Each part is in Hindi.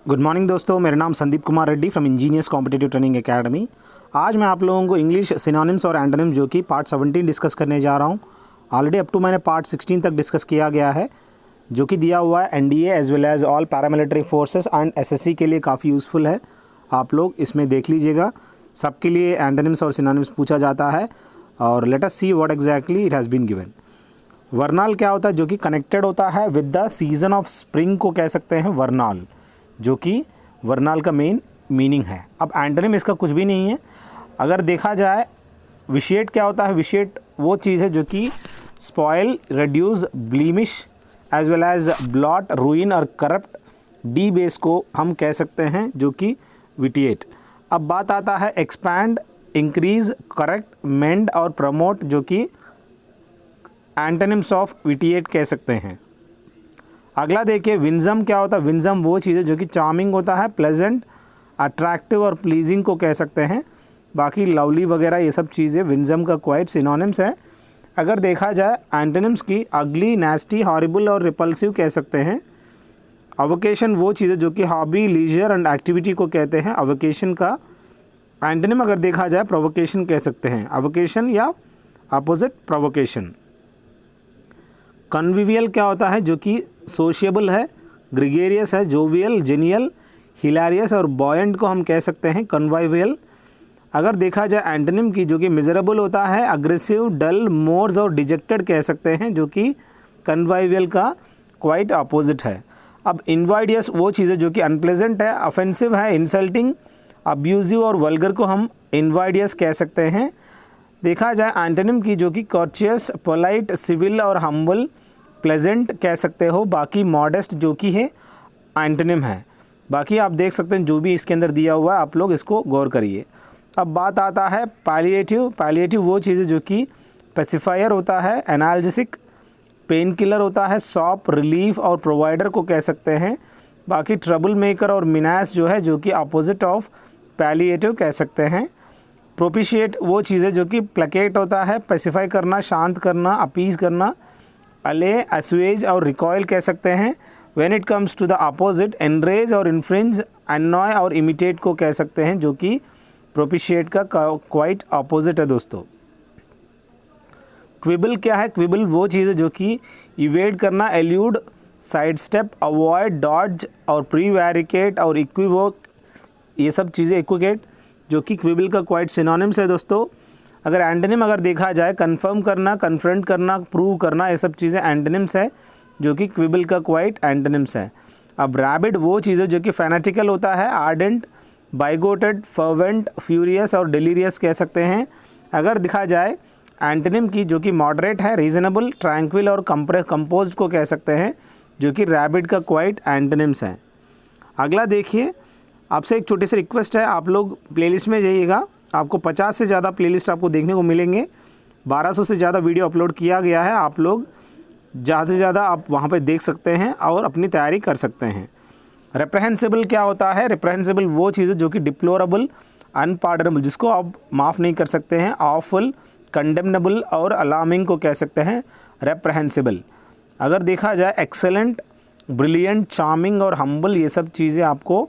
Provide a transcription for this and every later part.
गुड मॉर्निंग दोस्तों, मेरा नाम Sandeep Kumar Reddy from engineers competitive training academy. आज मैं आप लोगों को इंग्लिश सिनोनिम्स और एंटोनिम्स जो कि पार्ट 17 डिस्कस करने जा रहा हूं। ऑलरेडी अप टू मैंने पार्ट 16 तक डिस्कस किया गया है, जो कि दिया हुआ है NDA as well as all paramilitary forces and SSC के लिए काफ़ी यूज़फुल है। आप लोग इसमें देख लीजिएगा, सबके लिए एंटोनिम्स और सिनोनिम्स पूछा जाता है। और let us see what exactly it has been given. Vernal क्या होता है? जो कि कनेक्टेड होता है with the season of spring को कह सकते हैं वर्नाल, जो कि वर्नाल का मेन मीनिंग है। अब एंटोनिम इसका कुछ भी नहीं है। अगर देखा जाए विशिएट क्या होता है? विशिएट वो चीज़ है जो कि spoil, reduce, blemish as well as blot, ruin और करप्ट डी बेस को हम कह सकते हैं जो कि विटिएट। अब बात आता है एक्सपैंड, इंक्रीज, करेक्ट, मेंड और प्रमोट, जो कि एंटोनिम्स ऑफ विटिएट कह सकते हैं। अगला देखिए विंजम क्या होता है? विंजम वो चीज़ है जो कि चार्मिंग होता है, प्लेजेंट, अट्रैक्टिव और प्लीजिंग को कह सकते हैं। बाकी लवली वगैरह ये सब चीज़ें विंजम का क्वाइट सिनोनिम्स है। अगर देखा जाए एंटोनिम्स की अगली, नेस्टी, हॉरिबल और रिपल्सिव कह सकते हैं। अवोकेशन वो चीज़ है जो कि हॉबी, लीजर एंड एक्टिविटी को कहते हैं। अवोकेशन का एंटोनिम अगर देखा जाए प्रोवोकेशन कह सकते हैं। अवोकेशन या अपोजिट प्रोवोकेशन। कन्विवियल क्या होता है? जो कि सोशिएबल है, ग्रिगेरियस है, जोवियल, जेनियल, हिलारियस और बॉयंट को हम कह सकते हैं कन्वाइवियल। अगर देखा जाए एंटोनिम की, जो कि मिजरेबल होता है, अग्रेसिव, डल, मोर्स और डिजेक्टेड कह सकते हैं, जो कि कन्वाइवियल का क्वाइट अपोजिट है। अब इनवाइडियस वो चीज़ है जो कि अनप्लेजेंट है, ऑफेंसिव है, इंसल्टिंग, अब्यूजिव और वल्गर को हम इनवाइडियस कह सकते हैं। देखा जाए एंटोनिम की, जो कि कॉर्चियस, पोलाइट, सिविल और हम्बल, प्लेजेंट कह सकते हो। बाकी मॉडेस्ट जो कि है एंटोनिम है। बाकी आप देख सकते हैं जो भी इसके अंदर दिया हुआ है, आप लोग इसको गौर करिए। अब बात आता है पैलिएटिव। पैलिएटिव वो चीज़ है जो कि पेसिफायर होता है, एनाल्जेसिक, पेन किलर होता है, सॉप, रिलीफ और प्रोवाइडर को कह सकते हैं। बाकी ट्रबल मेकर और मिनास जो है जो कि अपोजिट ऑफ पैलिएटिव कह सकते हैं। प्रोपिशिएट वो चीज़ है जो कि प्लेकेट होता है, पेसिफाई करना, शांत करना, अपीज करना। अले, असुएज और रिकॉयल कह सकते हैं। When it comes to the opposite, enrage और इन्फ्रिंज, अनॉय और इमिटेट को कह सकते हैं, जो कि प्रोपिशिएट का क्वाइट अपोजिट है दोस्तों। क्विबल क्या है? क्विबल वो चीज़ है जो कि इवेड करना, elude, side step, avoid, dodge और प्रीवैरिकेट और इक्विवोक, ये सब चीज़ें इक्विकेट जो कि क्विबल का क्वाइट सिनोनिम्स है दोस्तों। अगर एंटोनिम अगर देखा जाए कंफर्म करना, कन्फ्रंट करना, प्रूव करना, ये सब चीज़ें एंटोनिम्स है जो कि क्विबल का क्वाइट एंटोनिम्स है। अब रैबिड वो चीज़ है जो कि फैनेटिकल होता है, आर्डेंट, बाइगोटेड, फर्वेंट, फ्यूरियस और डिलीरियस कह सकते हैं। अगर देखा जाए एंटोनिम की, जो कि मॉडरेट है, रीजनेबल, ट्रैंक्विल और कंपोज्ड को कह सकते हैं, जो कि रैबिड का क्वाइट एंटोनिम्स है। अगला देखिए, आपसे एक छोटी सी रिक्वेस्ट है, आप लोग प्लेलिस्ट में जाइएगा। आपको 50 से ज़्यादा प्लेलिस्ट आपको देखने को मिलेंगे। 1200 से ज़्यादा वीडियो अपलोड किया गया है। आप लोग ज़्यादा से ज़्यादा आप वहाँ पे देख सकते हैं और अपनी तैयारी कर सकते हैं। रेप्रहेंसिबल क्या होता है? रेप्रहेंसिबल वो चीज़ है जो कि डिप्लोरेबल, अनपार्डनेबल, जिसको आप माफ़ नहीं कर सकते हैं, ऑफुल, कंडेमनेबल और अलार्मिंग को कह सकते हैं रेप्रहेंसिबल। अगर देखा जाए एक्सेलेंट, ब्रिलियंट, चार्मिंग और हम्बल, ये सब चीज़ें आपको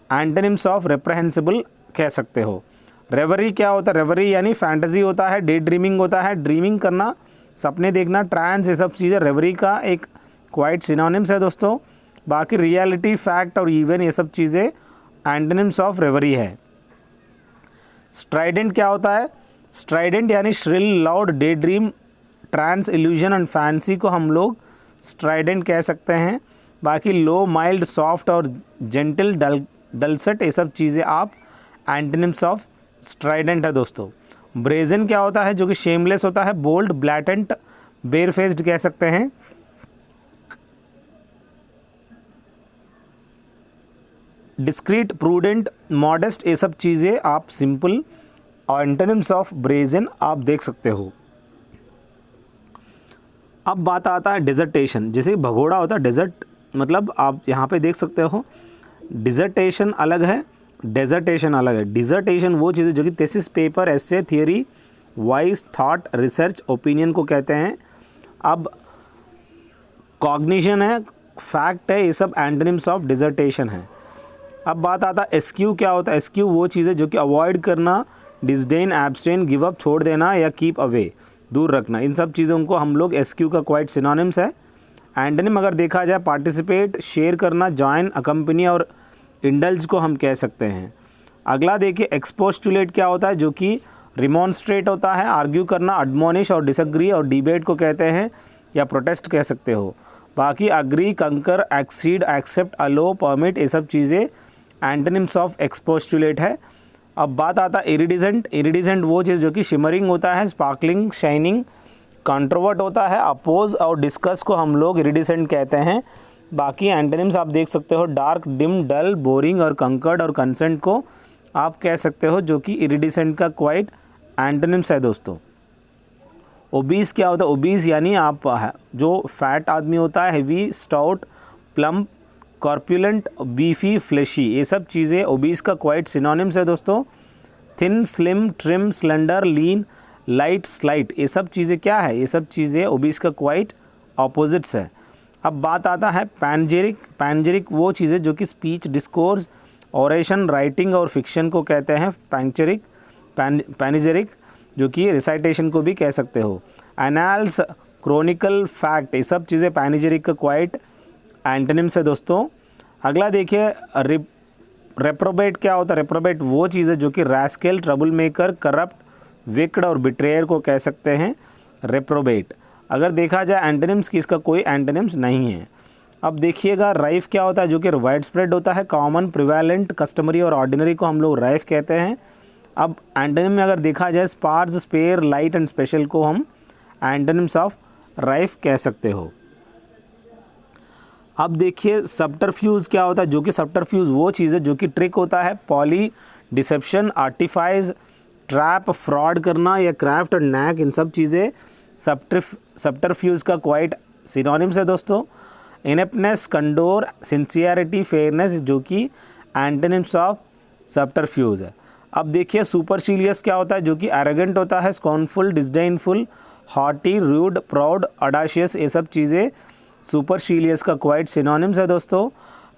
एंटोनिम्स ऑफ रेप्रहेंसिबल कह सकते हो। रेवरी क्या होता है? रेवरी यानी फैंटेसी होता है, डे ड्रीमिंग होता है, ड्रीमिंग करना, सपने देखना, ट्रांस, ये सब चीज़ें रेवरी का एक क्वाइट सिनोनिम्स है दोस्तों। बाकी रियलिटी, फैक्ट और इवन, ये सब चीज़ें एंटोनिम्स ऑफ रेवरी है। स्ट्राइडेंट क्या होता है? स्ट्राइडेंट यानी shrill, loud, day dream, trance, illusion and fancy को हम लोग स्ट्राइडेंट कह सकते हैं। बाकी लो, माइल्ड, सॉफ्ट और जेंटल, डलसेट, ये सब चीज़ें आप एंटोनिम्स ऑफ स्ट्राइडेंट है दोस्तों। ब्रेजन क्या होता है? जो कि शेमलेस होता है, बोल्ड, ब्लैटेंट, बेरफेस्ड कह सकते हैं। डिस्क्रीट, प्रूडेंट, मॉडेस्ट, ये सब चीज़ें आप सिंपल एंटोनिम्स ऑफ ब्रेजन आप देख सकते हो। अब बात आता है डिजर्टेशन। जैसे भगोड़ा होता है, डिजर्ट मतलब आप यहाँ पे देख सकते हो, डिजर्टेशन अलग है, डेजर्टेशन अलग है। डिजर्टेशन वो चीज़ है जो कि thesis, paper, essay, theory, views, thought, research, opinion को कहते हैं। अब कॉग्निशन है, फैक्ट है, ये सब एंटोनिम्स ऑफ डिजर्टेशन है। अब बात आता है एस्क्यू क्या होता है। एस्क्यू वो चीज़ है जो कि अवॉइड करना, डिसडेन, एब्सटेन, गिव अप, छोड़ देना या कीप अवे, दूर रखना, इन सब चीज़ों को हम लोग एस्क्यू का क्वाइट सिनोनिम्स है। एंटोनिम अगर देखा जाए पार्टिसिपेट, शेयर करना, जॉइन, अकम्पनी और इंडल्ज को हम कह सकते हैं। अगला देखिए एक्सपोस्टुलेट क्या होता है, जो कि रिमॉन्स्ट्रेट होता है, आर्ग्यू करना, एडमोनिश और डिसएग्री और डिबेट को कहते हैं या प्रोटेस्ट कह सकते हो। बाकी अग्री, कंकर, एक्सीड, एक्सेप्ट, अलो, परमिट, ये सब चीज़ें एंटोनिम्स ऑफ एक्सपोस्टुलेट है। अब बात आता है इरिडिसेंट। इरिडिसेंट वो चीज़ जो कि शिमरिंग होता है, स्पार्कलिंग, शाइनिंग, कंट्रोवर्ट होता है, अपोज और डिस्कस को हम लोग इरिडिसेंट कहते हैं। बाकी एंटोनिम्स आप देख सकते हो डार्क, डिम, डल, बोरिंग और कंकर्ड और कंसेंट को आप कह सकते हो, जो कि इरिडिसेंट का क्वाइट एंटोनिम्स है दोस्तों। ओबीस क्या होता है, ओबीस यानी आप जो फैट आदमी होता है, heavy, stout, plump, corpulent, beefy, fleshy, ये सब चीज़ें ओबीस का क्वाइट सिनोनिम्स है दोस्तों। थिन, स्लिम, ट्रिम, स्लेंडर, लीन, लाइट, स्लाइट, ये सब चीज़ें क्या है, ये सब चीज़ें ओबीस का क्वाइट ऑपोजिट्स है। अब बात आता है पैनजेरिक। पैनजेरिक वो चीज़ें जो कि स्पीच, डिस्कोर्स, ओरेशन, राइटिंग और फिक्शन को कहते हैं पैंचरिक। पैनिजेरिक जो कि रिसाइटेशन को भी कह सकते हो। एनाल्स, क्रोनिकल, फैक्ट, ये सब चीज़ें पैनिजेरिक का क्वाइट एंटोनिम्स है दोस्तों। अगला देखिए रेप्रोबेट क्या होता है। रेप्रोबेट वो चीज़ है जो कि रैस्केल, ट्रबल मेकर, करप्ट, विक्ड और बिट्रेयर को कह सकते हैं रेप्रोबेट। अगर देखा जाए एंटोनिम्स की, इसका कोई एंटोनिम्स नहीं है। अब देखिएगा राइफ क्या होता है, जो कि वाइड स्प्रेड होता है, कॉमन, प्रिवेलेंट, कस्टमरी और ऑर्डिनरी को हम लोग राइफ कहते हैं। अब एंटोनिम में अगर देखा जाए sparse, spare, light and special को हम एंटोनिम्स ऑफ राइफ कह सकते हो। अब देखिए सबटरफ्यूज क्या होता है, जो कि सबटरफ्यूज वो चीज़ है जो कि ट्रिक होता है, पॉली, डिसेप्शन, आर्टिफाइज, ट्रैप, फ्रॉड करना या क्राफ्ट और नैक, इन सब चीज़ें सबटरफ्यूज का क्वाइट सिनोनिम्स है दोस्तों। इनेप्टनेस, कंडोर, सिंसियरिटी, फेयरनेस, जो कि एंटोनिम्स ऑफ सबटरफ्यूज है। अब देखिए सुपरसीलियस क्या होता है, जो कि एरोगेंट होता है, scornful, disdainful, hottie, rude, proud, ऑडाशियस, ये सब चीज़ें सुपरसीलियस का क्वाइट सिनोनिम्स है दोस्तों।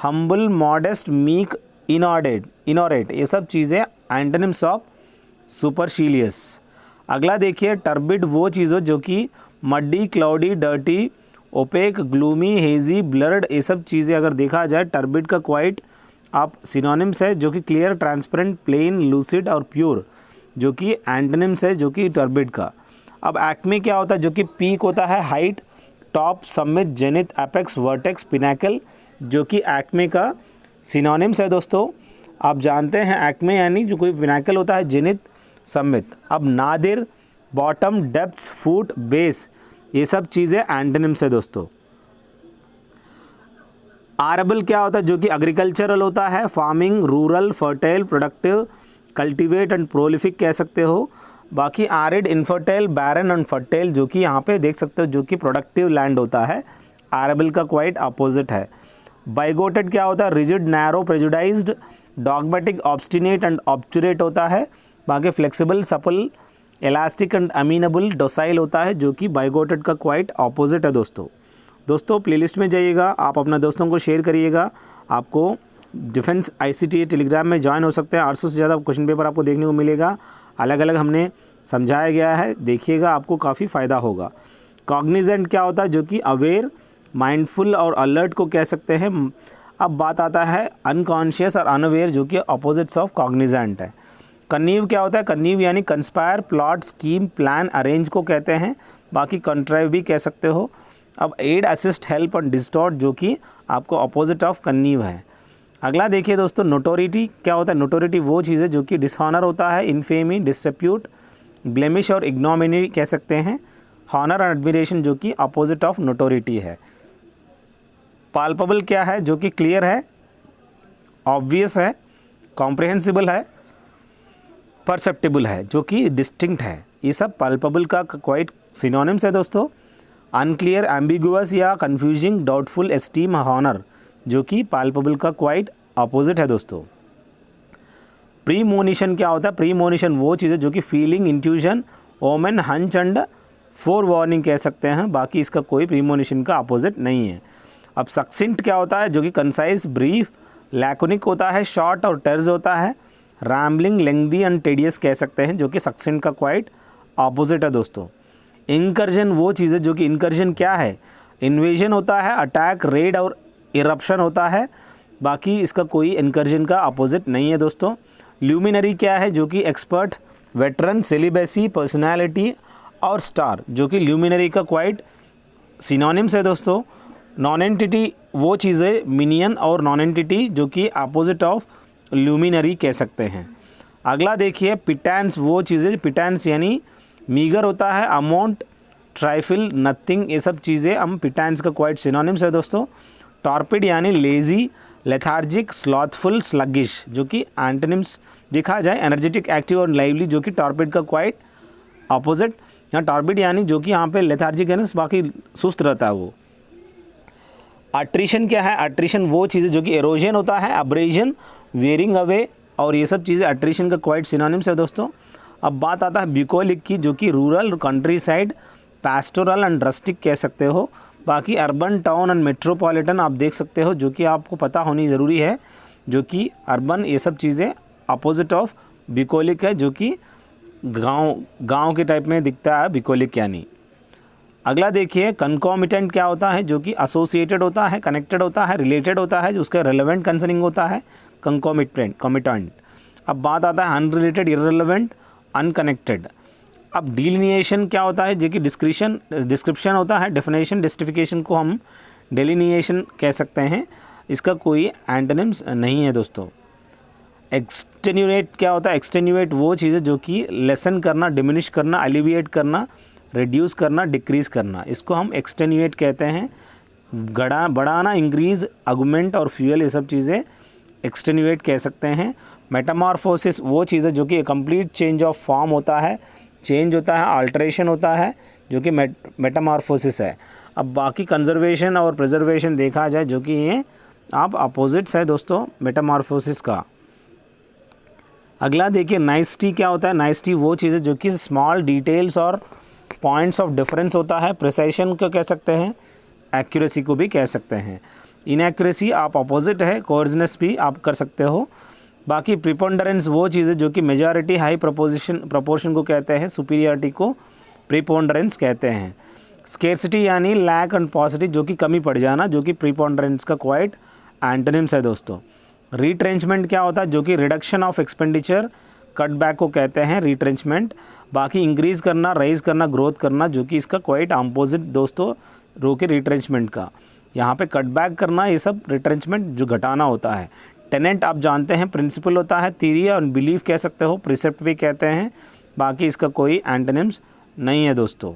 हम्बल, मॉडेस्ट, मीक, इनोरेट, ये सब चीज़ें एंटोनिम्स ऑफ सुपरसीलियस। अगला देखिए टर्बिड वो चीज़ जो कि muddy, cloudy, dirty, opaque, gloomy, hazy, blurred, ये सब चीज़ें अगर देखा जाए टर्बिड का क्वाइट आप सिनोनिम्स है, जो कि क्लियर, ट्रांसपेरेंट, प्लेन, लूसिड और प्योर, जो कि एंटोनिम्स है जो कि टर्बिड का। अब एक्मे क्या होता है, जो कि पीक होता है, height, top, summit, zenith, apex, vertex, Pinnacle, जो कि एक्मे का सिनोनिम्स है दोस्तों। आप जानते हैं एक्मे यानी जो कोई पिनाकल होता है, जेनिथ, समिट। अब Nadir, bottom, depths, foot, base, ये सब चीज़ें एंटोनिम्स है दोस्तों। आरेबल क्या होता है, जो कि एग्रीकल्चरल होता है, farming, rural, fertile, productive, cultivate and prolific कह सकते हो। बाकी आरिड, इनफर्टाइल, बैरन एंड फर्टाइल, जो कि यहाँ पे देख सकते हो जो कि प्रोडक्टिव लैंड होता है, आरेबल का क्वाइट अपोजिट है। बाइगोटेड क्या होता है, rigid, narrow, prejudiced, dogmatic, obstinate and obdurate होता है। बाकी flexible, supple, elastic and amenable, docile होता है, जो कि बाइगोटेड का क्वाइट ऑपोजिट है दोस्तों प्लेलिस्ट में जाइएगा, आप अपने दोस्तों को शेयर करिएगा। आपको डिफेंस ICTA टेलीग्राम में ज्वाइन हो सकते हैं। 800 से ज़्यादा क्वेश्चन पेपर आपको देखने को मिलेगा, अलग अलग हमने समझाया गया है, देखिएगा आपको काफ़ी फ़ायदा होगा। कॉग्निजेंट क्या होता है, जो कि अवेयर, माइंडफुल और अलर्ट को कह सकते हैं। अब बात आता है अनकॉन्शियस और अनअवेयर, जो कि अपोजिट्स ऑफ कॉग्निजेंट है। कन्नीव क्या होता है, कन्नीव यानी conspire, plot, scheme, plan, arrange को कहते हैं। बाकी कंट्राइव भी कह सकते हो। अब एड, असिस्ट, हेल्प और डिस्टॉर्ट, जो कि आपको अपोजिट ऑफ कन्नीव है। अगला देखिए दोस्तों नोटोरिटी क्या होता है। नोटोरिटी वो चीज़ है जो कि डिसऑनर होता है, इन्फेमी, डिसरेप्यूट, ब्लेमिश और इग्नोमिनी कह सकते हैं। हॉनर और एडमिरेशन, जो कि अपोजिट ऑफ नोटोरिटी है। पाल्पेबल क्या है, जो कि क्लियर है, ऑब्वियस है, कॉम्प्रिहेंसिबल है, परसेप्टिबल है, जो कि डिस्टिंक्ट है। ये सब पाल्पेबल का क्वाइट सिनोनिम्स है दोस्तों। अनक्लियर, एम्बिगुअस या कंफ्यूजिंग, डाउटफुल, एस्टीम, हॉनर, जो कि पाल्पेबल का क्वाइट अपोजिट है दोस्तों। प्रीमोनिशन क्या होता है, प्रीमोनिशन वो चीज़ है जो कि feeling, intuition, omen, hunch and forewarning कह सकते हैं। बाकी इसका कोई प्रीमोनिशन का अपोजिट नहीं है। अब सक्सेंट क्या होता है, जो कि कंसाइज, ब्रीफ, लैकोनिक होता है, शॉर्ट और टर्ज होता है, रैम्बलिंग, लेंथी एंड टेडियस कह सकते हैं, जो कि सक्सेंट का क्वाइट ऑपोजिट है दोस्तों। इंकर्जन वो चीज़ है जो कि इंकर्जन क्या है, इन्वेजन होता है, अटैक, रेड और इरप्शन होता है, बाकी इसका कोई इंकर्जन का अपोजिट नहीं है दोस्तों। ल्यूमिनरी क्या है, जो कि एक्सपर्ट, वेटरन, सेलिबेसी, पर्सनालिटी और स्टार, जो कि ल्यूमिनरी का क्वाइट सिनोनिम्स है दोस्तों। नॉन एंटिटी वो चीज़ें, मिनियन और नॉन एंटिटी, जो कि अपोजिट ऑफ ल्यूमिनरी कह सकते हैं। अगला देखिए पिटेंस वो चीज़ें, पिटेंस यानी मीगर होता है, अमाउंट, ट्राइफल, नथिंग, ये सब चीज़ें हम पिटेंस का क्वाइट सिनोनिम्स है दोस्तों। टॉर्पिड यानी लेज़ी, लेथार्जिक, स्लॉथफुल, स्लगिश, जो कि एंटोनिम्स देखा जाए, एनर्जेटिक, एक्टिव और लाइवली, जो कि टॉर्पिड का क्वाइट अपोजिट। यहाँ टॉर्पिड यानी जो कि यहाँ पे लेथार्जिक है ना, बाकी सुस्त रहता है वो। अट्रीशन क्या है, अट्रीशन वो चीज़ें जो कि एरोजन होता है, अब्रेजन, वेयरिंग अवे और ये सब चीज़ें अट्रीशन का क्वाइट सिनोनिम्स है दोस्तों। अब बात आता है ब्यूकोलिक की, जो कि rural, country side, pastoral and rustic कह सकते हो। बाकी अर्बन, टाउन एंड मेट्रोपॉलिटन आप देख सकते हो, जो कि आपको पता होनी ज़रूरी है, जो कि अर्बन ये सब चीज़ें अपोजिट ऑफ ब्यूकोलिक है, जो कि गांव के टाइप में दिखता है ब्यूकोलिक यानी। अगला देखिए कंकॉमिटेंट क्या होता है, जो कि एसोसिएटेड होता है, कनेक्टेड होता है, रिलेटेड होता है, जो उसका रेलेवेंट कंसर्निंग होता है, कंकॉमिटेंट। अब बात आता है अनरिलेटेड, इररिलेवेंट, अनकनेक्टेड। अब डिलिनिएशन क्या होता है, जो कि डिस्क्रिप्शन होता है, डेफिनेशन, जस्टिफिकेशन को हम डिलिनिएशन कह सकते हैं, इसका कोई एंटोनिम्स नहीं है दोस्तों। एक्सटेन्यूएट क्या होता है, एक्सटेन्यूएट वो चीज़ें जो कि लेसन करना, डिमिनिश करना, एलिविएट करना, रिड्यूस करना, डिक्रीज़ करना, इसको हम एक्सटेन्यूएट कहते हैं। बढ़ाना, इंक्रीज़, आर्गुमेंट और फ्यूल, ये सब चीज़ें एक्सटेन्यूएट कह सकते हैं। मेटामॉर्फोसिस वो चीज़ है जो कि कंप्लीट चेंज ऑफ फॉर्म होता है, चेंज होता है, अल्टरेशन होता है, जो कि मेटामॉर्फोसिस है। अब बाकी कंजर्वेशन और प्रिजर्वेशन देखा जाए, जो कि ये आप अपोजिट्स है दोस्तों मेटामॉर्फोसिस का। अगला देखिए नाइसिटी क्या होता है, नाइसिटी वो चीज़ है जो कि स्मॉल डिटेल्स और पॉइंट्स ऑफ डिफरेंस होता है। प्रिसाइशन को कह सकते हैं, एक्यूरेसी को भी कह सकते हैं। इनएक्यूरेसी आप अपोजिट है, कोर्जनेस भी आप कर सकते हो। बाकी प्रिपोंडरेंस वो चीज़ है जो कि मेजॉरिटी हाई प्रोपोर्शन को कहते हैं, सुपीरियरिटी को प्रिपोंडरेंस कहते हैं। स्केर्सिटी यानी लैक एंड पॉसिटी, जो कि कमी पड़ जाना, जो कि प्रिपोंडरेंस का क्वाइट एंटोनिम्स है दोस्तों। रिट्रेंचमेंट क्या होता है, जो कि रिडक्शन ऑफ एक्सपेंडिचर, कटबैक को कहते हैं रिट्रेंचमेंट। बाकी इंक्रीज़ करना, राइज करना, ग्रोथ करना, जो कि इसका क्वाइट अपोजिट दोस्तों रो के रिट्रेंचमेंट का। यहाँ पे कटबैक करना, ये सब रिट्रेंचमेंट जो घटाना होता है। टेनेंट आप जानते हैं प्रिंसिपल होता है, थ्योरी और बिलीफ कह सकते हो, प्रिसेप्ट भी कहते हैं, बाकी इसका कोई एंटोनिम्स नहीं है दोस्तों।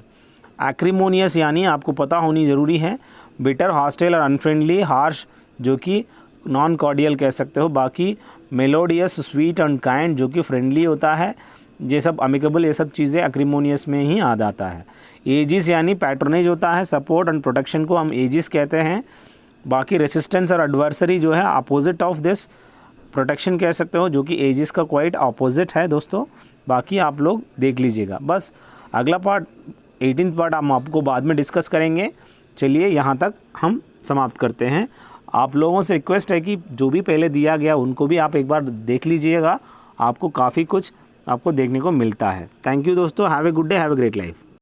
एक्रीमोनियस यानी आपको पता होनी ज़रूरी है, बिटर, हॉस्टाइल और अनफ्रेंडली, हार्श, जो कि नॉन कॉर्डियल कह सकते हो। बाकी मेलोडियस, स्वीट एंड काइंड, जो कि फ्रेंडली होता है, ये सब अमिकेबल, ये सब चीज़ें एक्रीमोनियस में ही आ जाता है। एजिस यानी पैट्रोनेज होता है, सपोर्ट एंड प्रोटेक्शन को हम एजिस कहते हैं। बाकी रेसिस्टेंस और एडवर्सरी जो है अपोजिट ऑफ दिस प्रोटेक्शन कह सकते हो, जो कि एजिस का क्वाइट अपोजिट है दोस्तों। बाकी आप लोग देख लीजिएगा। बस अगला पार्ट 18th पार्ट हम आपको बाद में डिस्कस करेंगे। चलिए यहाँ तक हम समाप्त करते हैं। आप लोगों से रिक्वेस्ट है कि जो भी पहले दिया गया उनको भी आप एक बार देख लीजिएगा, आपको काफ़ी कुछ आपको देखने को मिलता है। थैंक यू दोस्तों, have a good day, have a great life.